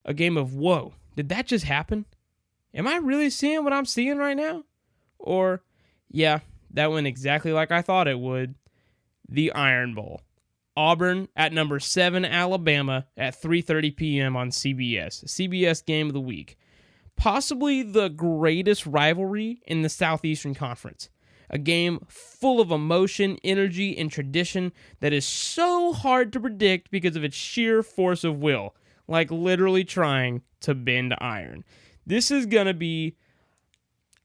a game of, whoa, did that just happen? Am I really seeing what I'm seeing right now? Or, yeah, that went exactly like I thought it would. The Iron Bowl. Auburn at number 7, Alabama at 3:30 p.m. on CBS. CBS game of the week. Possibly the greatest rivalry in the Southeastern Conference. A game full of emotion, energy, and tradition that is so hard to predict because of its sheer force of will. Like literally trying to bend iron. This is going to be...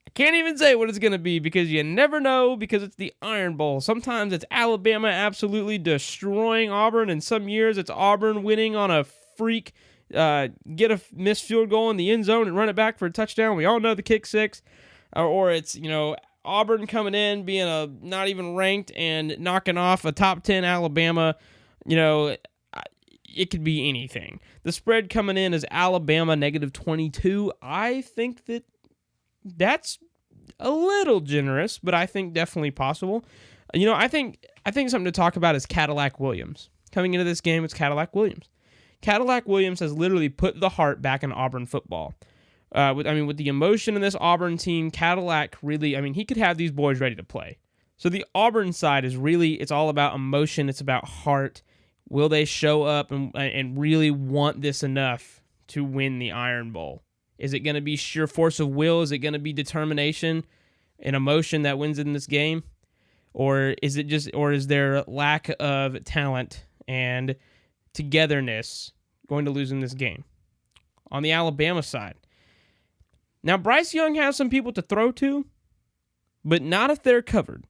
I can't even say what it's going to be because you never know because it's the Iron Bowl. Sometimes it's Alabama absolutely destroying Auburn, and some years it's Auburn winning on a freak, get a missed field goal in the end zone and run it back for a touchdown. We all know the kick six. Or it's, Auburn coming in, being a not even ranked and knocking off a top 10 Alabama. It could be anything. The spread coming in is Alabama -22. I think that's a little generous, but I think definitely possible. I think something to talk about is Cadillac Williams. Coming into this game, it's Cadillac Williams. Cadillac Williams has literally put the heart back in Auburn football. With the emotion in this Auburn team, Cadillac really, he could have these boys ready to play. So the Auburn side is really, it's all about emotion. It's about heart. Will they show up and really want this enough to win the Iron Bowl? Is it going to be sheer force of will? Is it going to be determination and emotion that wins in this game? Or is there lack of talent and togetherness going to lose in this game? On the Alabama side, now Bryce Young has some people to throw to, but not if they're covered.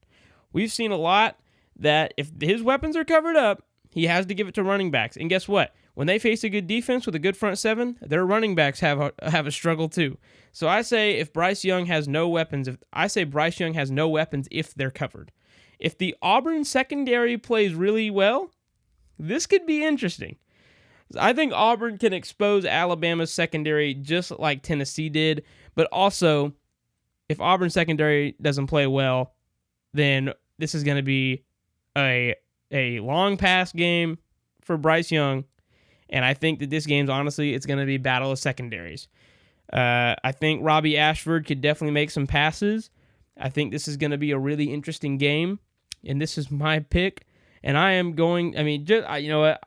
We've seen a lot that if his weapons are covered up, he has to give it to running backs. And guess what? When they face a good defense with a good front seven, their running backs have a struggle too. So I say if Bryce Young has no weapons, if they're covered. If the Auburn secondary plays really well, this could be interesting. I think Auburn can expose Alabama's secondary just like Tennessee did, but also if Auburn secondary doesn't play well, then this is going to be a long pass game for Bryce Young. And I think that this game's honestly, it's going to be battle of secondaries. I think Robbie Ashford could definitely make some passes. I think this is going to be a really interesting game. And this is my pick. And I am going, you know what?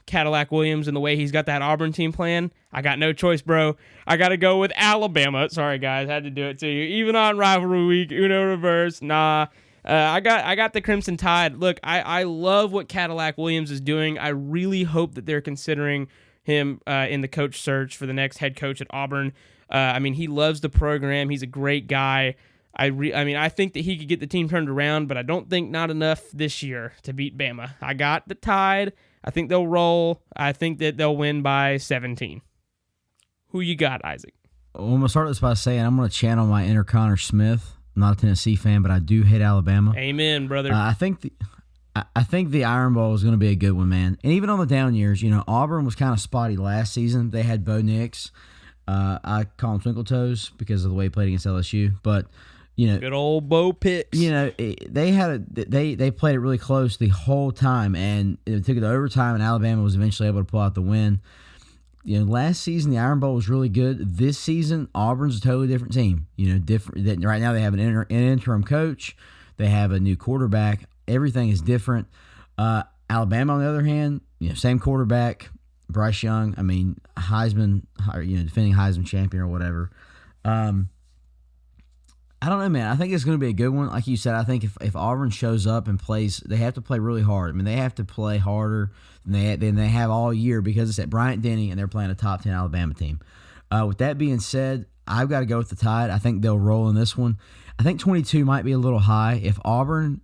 Cadillac Williams and the way he's got that Auburn team playing, I got no choice, bro. I got to go with Alabama. Sorry, guys. Had to do it to you. Even on Rivalry Week, Uno Reverse. Nah. I got the Crimson Tide. Look, I love what Cadillac Williams is doing. I really hope that they're considering him in the coach search for the next head coach at Auburn. He loves the program. He's a great guy. I think that he could get the team turned around, but I don't think not enough this year to beat Bama. I got the Tide. I think they'll roll. I think that they'll win by 17. Who you got, Isaac? Well, I'm going to start this by saying I'm going to channel my inner Connor Smith. I'm not a Tennessee fan, but I do hate Alabama. Amen, brother. I think the Iron Bowl is going to be a good one, man. And even on the down years, Auburn was kind of spotty last season. They had Bo Nix. I call him Twinkle Toes because of the way he played against LSU. But good old Bo Picks. They played it really close the whole time, and it took it to overtime, and Alabama was eventually able to pull out the win. Last season the Iron Bowl was really good. This season Auburn's a totally different team. Different. Right now they have an interim coach. They have a new quarterback. Everything is different. Alabama, on the other hand, same quarterback, Bryce Young. Heisman, defending Heisman champion or whatever. I don't know, man. I think it's going to be a good one. Like you said, I think if Auburn shows up and plays, they have to play really hard. They have to play harder than they have all year because it's at Bryant-Denny and they're playing a top 10 Alabama team. With that being said, I've got to go with the Tide. I think they'll roll in this one. I think 22 might be a little high. If Auburn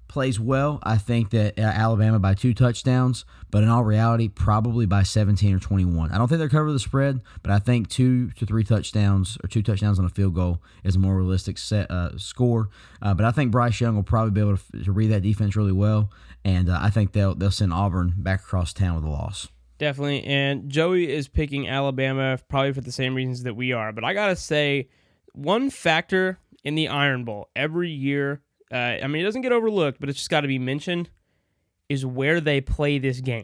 plays well, I think that Alabama by 2 touchdowns, but in all reality, probably by 17 or 21. I don't think they'll cover the spread, but I think 2 to 3 touchdowns or 2 touchdowns on a field goal is a more realistic score. But I think Bryce Young will probably be able to read that defense really well, and I think they'll send Auburn back across town with a loss. Definitely, and Joey is picking Alabama probably for the same reasons that we are. But I got to say, one factor in the Iron Bowl every year, it doesn't get overlooked, but it's just got to be mentioned, is where they play this game.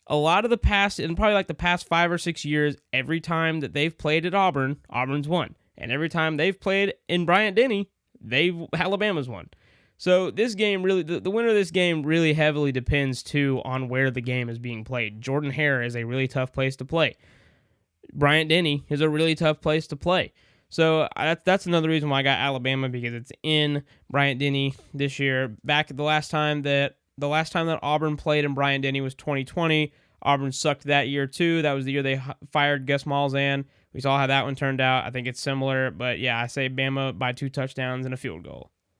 a lot of the past, and probably like the past 5 or 6 years, every time that they've played at Auburn, Auburn's won. And every time they've played in Bryant-Denny, Alabama's won. So this game really, the winner of this game really heavily depends too on where the game is being played. Jordan-Hare is a really tough place to play. Bryant-Denny is a really tough place to play. So that's another reason why I got Alabama, because it's in Bryant-Denny this year. Back at the last time that Auburn played in Bryant-Denny was 2020. Auburn sucked that year too. That was the year they fired Gus Malzahn. We saw how that one turned out. I think it's similar, but yeah, I say Bama by 2 touchdowns and a field goal.